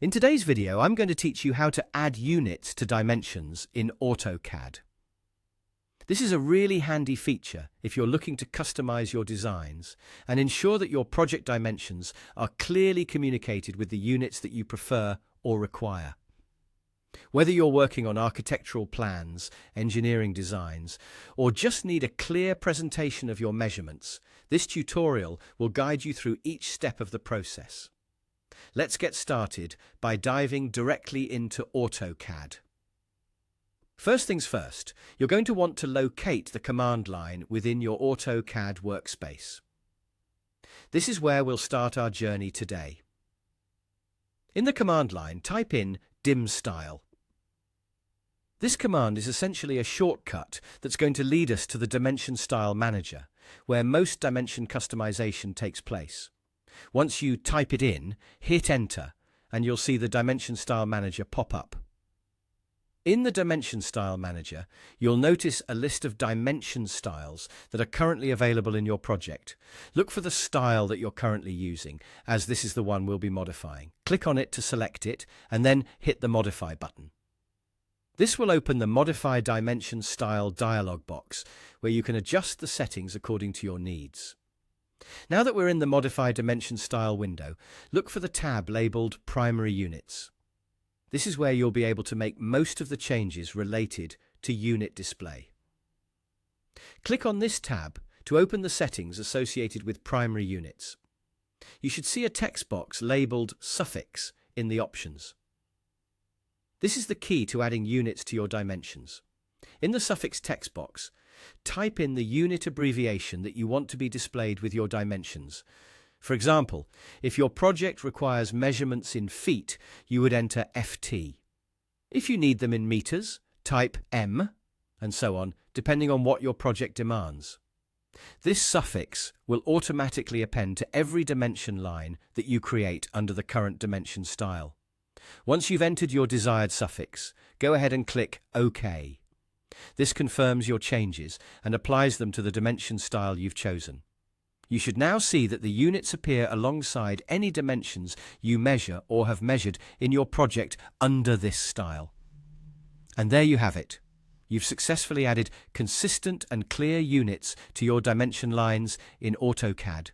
In today's video, I'm going to teach you how to add units to dimensions in AutoCAD. This is a really handy feature if you're looking to customize your designs and ensure that your project dimensions are clearly communicated with the units that you prefer or require. Whether you're working on architectural plans, engineering designs, or just need a clear presentation of your measurements, this tutorial will guide you through each step of the process. Let's get started by diving directly into AutoCAD. First things first, you're going to want to locate the command line within your AutoCAD workspace. This is where we'll start our journey today. In the command line, type in DIMSTYLE. This command is essentially a shortcut that's going to lead us to the Dimension Style Manager, where most dimension customization takes place. Once you type it in, hit Enter, and you'll see the Dimension Style Manager pop up. In the Dimension Style Manager, you'll notice a list of dimension styles that are currently available in your project. Look for the style that you're currently using, as this is the one we'll be modifying. Click on it to select it, and then hit the Modify button. This will open the Modify Dimension Style dialog box, where you can adjust the settings according to your needs. Now that we're in the Modify Dimension Style window, look for the tab labeled Primary Units. This is where you'll be able to make most of the changes related to unit display. Click on this tab to open the settings associated with primary units. You should see a text box labeled Suffix in the options. This is the key to adding units to your dimensions. In the Suffix text box, type in the unit abbreviation that you want to be displayed with your dimensions. For example, if your project requires measurements in feet, you would enter FT. If you need them in meters, type M, and so on, depending on what your project demands. This suffix will automatically append to every dimension line that you create under the current dimension style. Once you've entered your desired suffix, go ahead and click OK. This confirms your changes and applies them to the dimension style you've chosen. You should now see that the units appear alongside any dimensions you measure or have measured in your project under this style. And there you have it. You've successfully added consistent and clear units to your dimension lines in AutoCAD.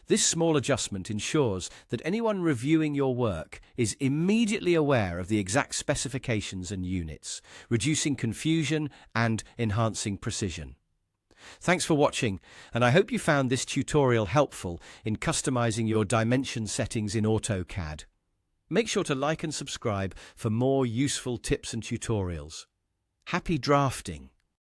This small adjustment ensures that anyone reviewing your work is immediately aware of the exact specifications and units, reducing confusion and enhancing precision. Thanks for watching, and I hope you found this tutorial helpful in customizing your dimension settings in AutoCAD. Make sure to like and subscribe for more useful tips and tutorials. Happy drafting!